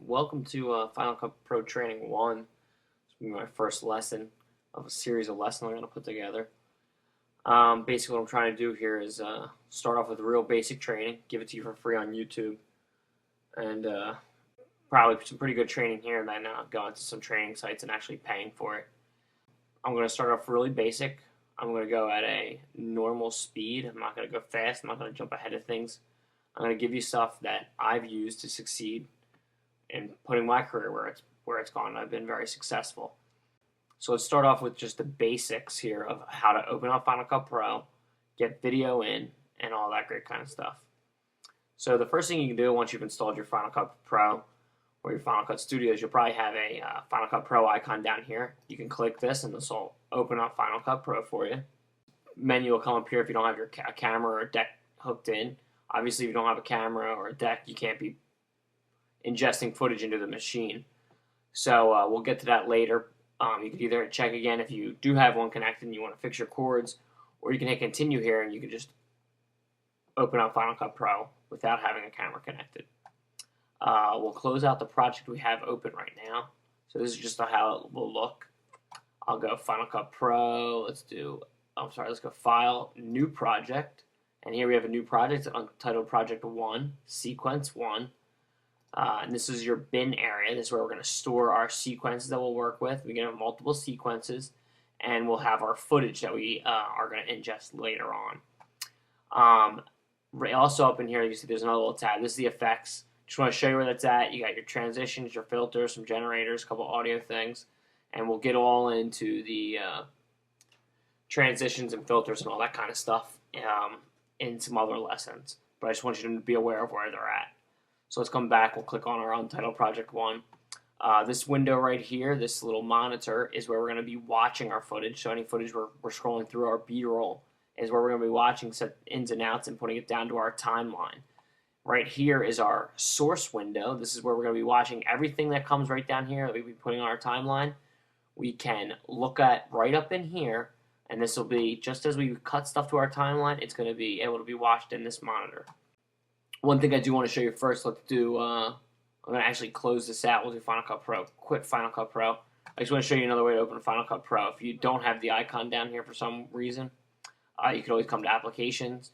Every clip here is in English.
welcome to Final Cut Pro Training 1. This will be my first lesson of a series of lessons I'm going to put together. Basically what I'm trying to do here is start off with real basic training, give it to you for free on YouTube, and probably some pretty good training here, and then go into some training sites and actually paying for it. I'm going to start off really basic. I'm going to go at a normal speed. I'm not going to go fast. I'm not going to jump ahead of things. I'm going to give you stuff that I've used to succeed in putting my career where it's gone. I've been very successful. So let's start off with just the basics here of how to open up Final Cut Pro, get video in, and all that great kind of stuff. So the first thing you can do once you've installed your Final Cut Pro or your Final Cut Studios, you'll probably have a Final Cut Pro icon down here. You can click this and this will open up Final Cut Pro for you. Menu will come up here if you don't have your camera or deck hooked in. Obviously, if you don't have a camera or a deck, you can't be ingesting footage into the machine. So we'll get to that later. You can either check again if you do have one connected and you want to fix your cords, or you can hit continue here and you can just open up Final Cut Pro without having a camera connected. We'll close out the project we have open right now. So this is just how it will look. I'll go Final Cut Pro. Let's go File, New Project. And here we have a new project entitled Project 1, Sequence 1. And this is your bin area. This is where we're going to store our sequences that we'll work with. We can have multiple sequences, and we'll have our footage that we are going to ingest later on. Also up in here, you can see there's another little tab. This is the effects. Just want to show you where that's at. You got your transitions, your filters, some generators, a couple audio things, and we'll get all into the transitions and filters and all that kind of stuff in some other lessons. But I just want you to be aware of where they're at. So let's come back. We'll click on our Untitled Project 1. This window right here, this little monitor, is where we're going to be watching our footage. So any footage we're scrolling through, our B-roll, is where we're going to be watching set ins and outs and putting it down to our timeline. Right here is our source window. This is where we're going to be watching everything that comes right down here that we'll be putting on our timeline. We can look at right up in here, and this will be, just as we cut stuff to our timeline, it's going to be able to be watched in this monitor. One thing I do want to show you first, I'm going to actually close this out. We'll do Final Cut Pro, quit Final Cut Pro. I just want to show you another way to open Final Cut Pro. If you don't have the icon down here for some reason, you can always come to Applications,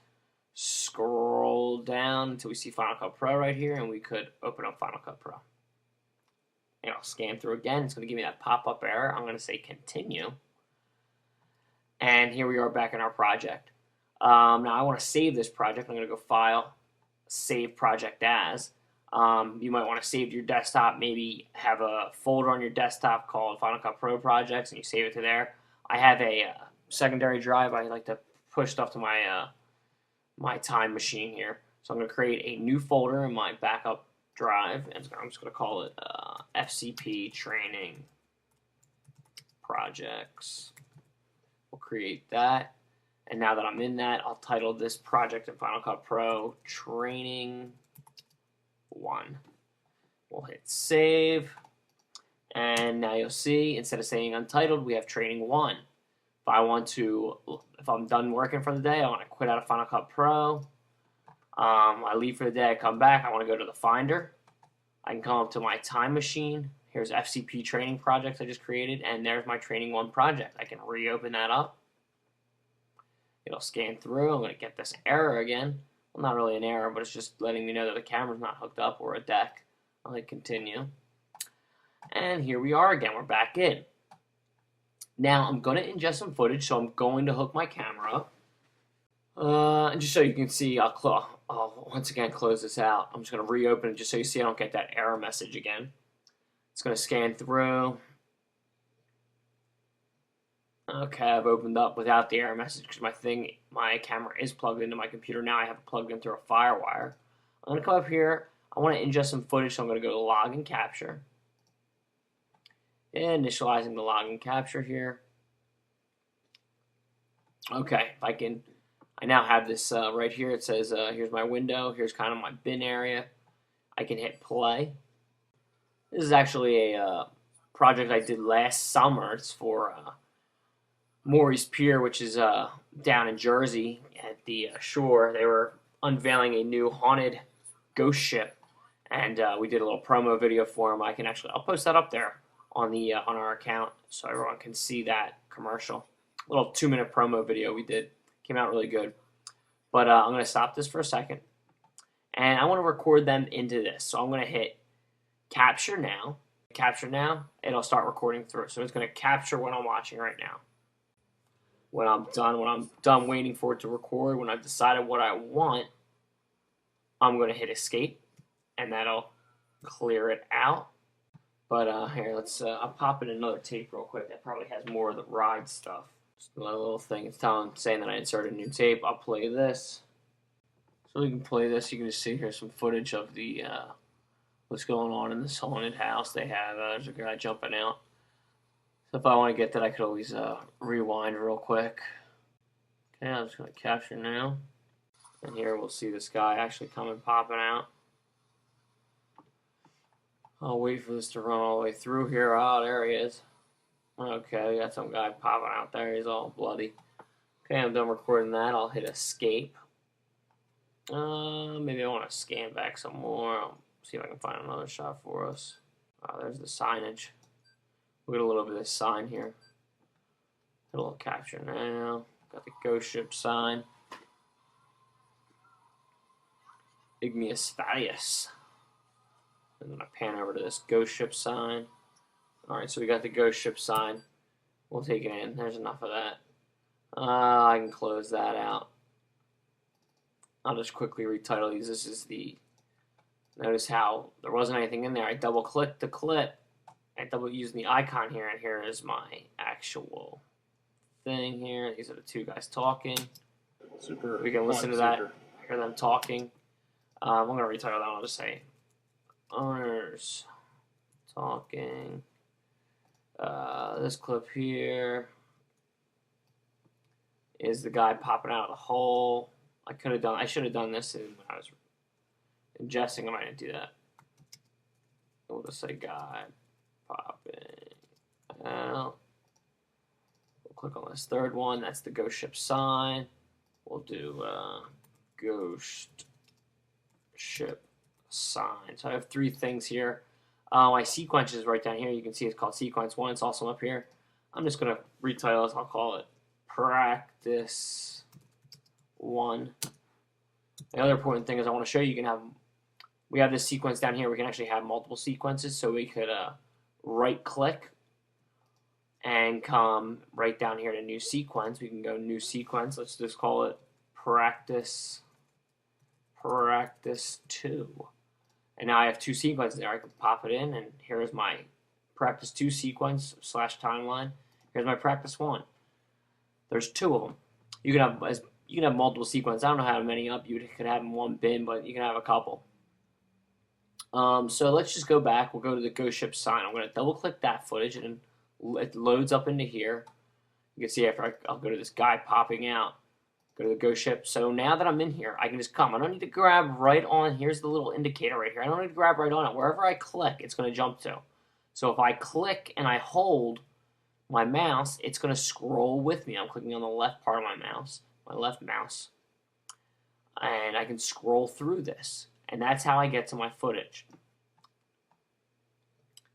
scroll down until we see Final Cut Pro right here, and we could open up Final Cut Pro. And I'll scan through again. It's going to give me that pop-up error. I'm going to say Continue. And here we are back in our project. Now I want to save this project. I'm going to go File, Save Project As. You might want to save to your desktop, maybe have a folder on your desktop called Final Cut Pro Projects, and you save it to there. I have a secondary drive. I like to push stuff to my my time machine here. So I'm going to create a new folder in my backup drive, and I'm just going to call it FCP Training Projects. We'll create that. And now that I'm in that, I'll title this project in Final Cut Pro Training 1. We'll hit save. And now you'll see, instead of saying untitled, we have Training 1. If I'm done working for the day, I want to quit out of Final Cut Pro. I leave for the day, I come back, I want to go to the Finder. I can come up to my time machine. Here's FCP Training Projects I just created, and there's my Training 1 project. I can reopen that up. It'll scan through. I'm going to get this error again. Well, not really an error, but it's just letting me know that the camera's not hooked up or a deck. I'll hit continue. And here we are again. We're back in. Now I'm going to ingest some footage, so I'm going to hook my camera up. And just so you can see, I'll once again close this out. I'm just going to reopen it just so you see I don't get that error message again. It's going to scan through. Okay, I've opened up without the error message because my camera is plugged into my computer. Now I have it plugged in through a FireWire. I'm going to come up here. I want to ingest some footage, so I'm going to go to Log and Capture. And initializing the log and capture here. Okay, I now have this right here. It says, here's my window. Here's kind of my bin area. I can hit play. This is actually a project I did last summer. It's for Maury's Pier, which is down in Jersey at the shore. They were unveiling a new haunted ghost ship, and we did a little promo video for him. I'll post that up there on our account so everyone can see that commercial. A little 2-minute promo video we did. Came out really good. But I'm going to stop this for a second, and I want to record them into this. So I'm going to hit capture now. Capture now, it'll start recording through. So it's going to capture what I'm watching right now. When I'm done waiting for it to record, when I've decided what I want, I'm going to hit escape, and that'll clear it out. But here, I'll pop in another tape real quick that probably has more of the ride stuff. Just another little thing. It's saying that I inserted a new tape. I'll play this. So we can play this. You can just see here some footage of the what's going on in this haunted house they have. There's a guy jumping out. So if I want to get that, I could always rewind real quick. Okay, I'm just going to capture now. And here we'll see this guy actually coming, popping out. I'll wait for this to run all the way through here. Oh, there he is. Okay, we got some guy popping out there. He's all bloody. Okay, I'm done recording that. I'll hit escape. Maybe I want to scan back some more. I'll see if I can find another shot for us. Oh, there's the signage. We'll get a little bit of this sign here. Hit a little capture now. Got the ghost ship sign. Igneous Thaddeus. And then I pan over to this ghost ship sign. Alright, so we got the ghost ship sign. We'll take it in. There's enough of that. I can close that out. I'll just quickly retitle these. This is the... Notice how there wasn't anything in there. I double-clicked the clip. I using the icon here, and here is my actual thing here. These are the two guys talking. Super. We can listen to that, hear them talking. I'm going to retitle that. I'll just say, owners talking. This clip here is the guy popping out of the hole. I should have done this when I was ingesting them. I didn't do that. We'll just say guy popping out. We'll click on this third one. That's the ghost ship sign. We'll do ghost ship sign. So I have 3 things here. My sequence is right down here. You can see it's called sequence 1. It's also up here. I'm just going to retitle this. I'll call it practice 1. The other important thing is I want to show you we have this sequence down here. We can actually have multiple sequences. So we could right click and come right down here to new sequence. We can go new sequence. Let's just call it practice 2. And now I have 2 sequences there. I can pop it in, and here's my practice 2 sequence / timeline. Here's my practice 1. There's 2 of them. You can have multiple sequences. I don't know how many up you could have in one bin, but you can have a couple. So let's just go back. We'll go to the ghost ship sign. I'm going to double click that footage, and it loads up into here. You can see after I'll go to this guy popping out. Go to the ghost ship. So now that I'm in here, I can just come. I don't need to grab right on. Here's the little indicator right here. I don't need to grab right on it. Wherever I click, it's going to jump to. So if I click and I hold my mouse, it's going to scroll with me. I'm clicking on the left part of my left mouse. And I can scroll through this. And that's how I get to my footage.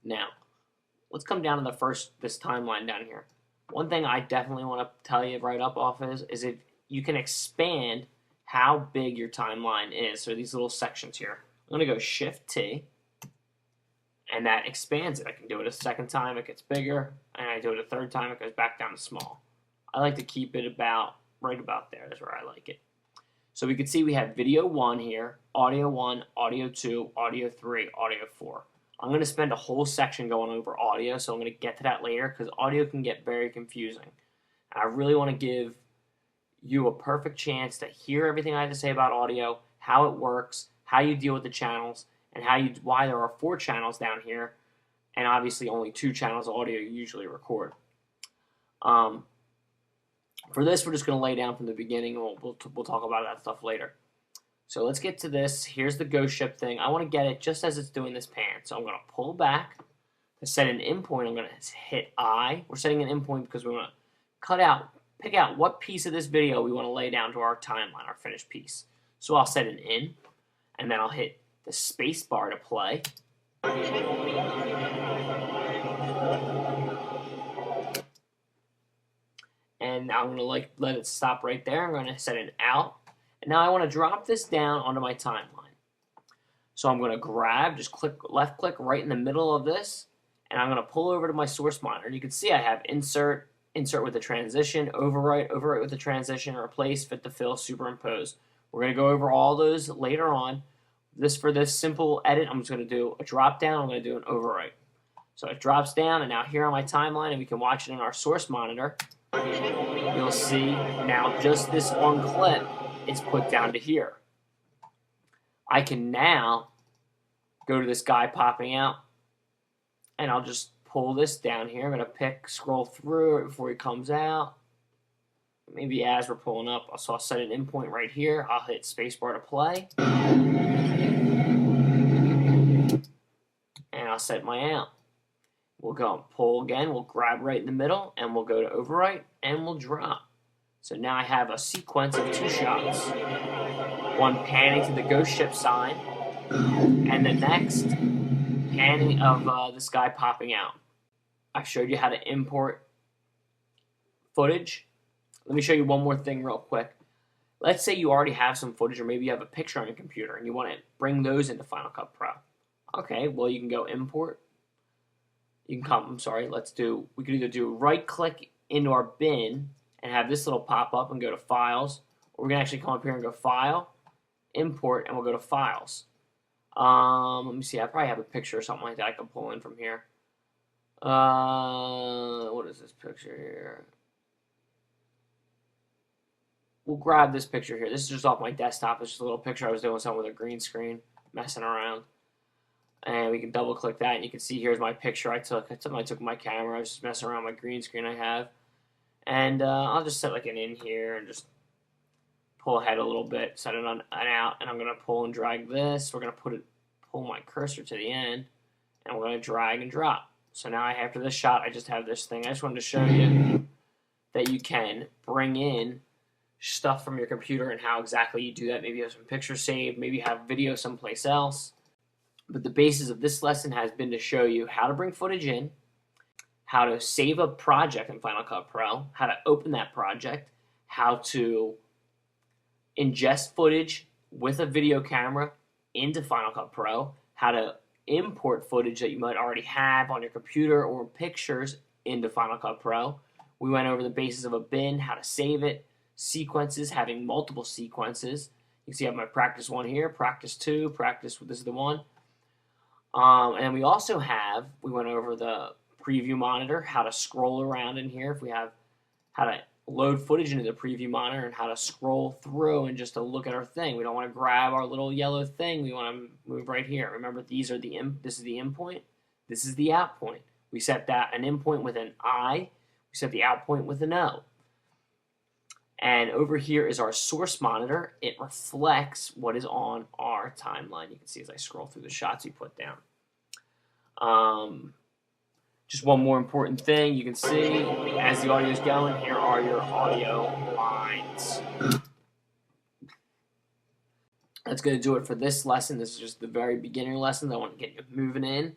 Now, let's come down to this timeline down here. One thing I definitely want to tell you right up off is if you can expand how big your timeline is. So these little sections here. I'm going to go Shift-T, and that expands it. I can do it a second time, it gets bigger, and I do it a third time, it goes back down to small. I like to keep it right about there. That's where I like it. So we can see we have video 1 here, audio 1, audio 2, audio 3, audio 4. I'm going to spend a whole section going over audio, so I'm going to get to that later because audio can get very confusing. I really want to give you a perfect chance to hear everything I have to say about audio, how it works, how you deal with the channels, and why there are 4 channels down here, and obviously only 2 channels of audio you usually record. For this, we're just going to lay down from the beginning, and we'll talk about that stuff later. So let's get to this. Here's the ghost ship thing. I want to get it just as it's doing this pan. So I'm going to pull back. To set an endpoint, I'm going to hit I. We're setting an endpoint because we want to pick out what piece of this video we want to lay down to our timeline, our finished piece. So I'll set an in, and then I'll hit the space bar to play. And I'm going to let it stop right there. I'm going to set it out. And now I want to drop this down onto my timeline. So I'm going to grab, just left click right in the middle of this, and I'm going to pull over to my source monitor. You can see I have insert, insert with the transition, overwrite, overwrite with the transition, replace, fit to fill, superimpose. We're going to go over all those later on. For this simple edit, I'm just going to do a drop down, I'm going to do an overwrite. So it drops down, and now here on my timeline, and we can watch it in our source monitor, you'll see now just this one clip is put down to here. I can now go to this guy popping out, and I'll just pull this down here. I'm going to scroll through it before he comes out. Maybe as we're pulling up, so I'll set an in point right here. I'll hit spacebar to play. And I'll set my out. We'll go and pull again. We'll grab right in the middle, and we'll go to overwrite, and we'll drop. So now I have a sequence of 2 shots. One panning to the ghost ship sign, and the next panning of this guy popping out. I showed you how to import footage. Let me show you one more thing real quick. Let's say you already have some footage, or maybe you have a picture on your computer and you want to bring those into Final Cut Pro. Okay, well, you can go import. You can come, we could either do right click into our bin and have this little pop up and go to files, or we're going to actually come up here and go file, import, and we'll go to files. Let me see, I probably have a picture or something like that I can pull in from here. What is this picture here? We'll grab this picture here. This is just off my desktop. It's just a little picture I was doing something with a green screen, messing around. And we can double click that, and you can see here's my picture I took. I took my camera. I was just messing around with my green screen I have. And I'll just set like an in here and just pull ahead a little bit, set it on an out, and I'm going to pull and drag this. We're going to pull my cursor to the end, and we're going to drag and drop. So now after this shot, I just have this thing. I just wanted to show you that you can bring in stuff from your computer and how exactly you do that. Maybe you have some pictures saved, maybe you have video someplace else. But the basis of this lesson has been to show you how to bring footage in, how to save a project in Final Cut Pro, how to open that project, how to ingest footage with a video camera into Final Cut Pro, how to import footage that you might already have on your computer or pictures into Final Cut Pro. We went over the basis of a bin, how to save it, sequences, having multiple sequences. You can see I have my practice 1 here, practice 2, practice, this is the one. And we also we went over the preview monitor, how to scroll around in here, how to load footage into the preview monitor, and how to scroll through and just to look at our thing. We don't want to grab our little yellow thing. We want to move right here. Remember, this is the in point, this is the out point. We set that an in point with an I, we set the out point with an O. And over here is our source monitor. It reflects what is on our timeline. You can see as I scroll through the shots we put down. Just one more important thing. You can see as the audio is going, here are your audio lines. That's going to do it for this lesson. This is just the very beginner lesson. I want to get you moving in,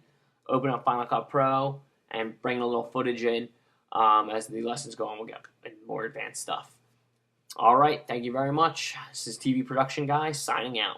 open up Final Cut Pro, and bring a little footage in. As the lessons go on, we'll get more advanced stuff. All right, thank you very much. This is TV Production Guy signing out.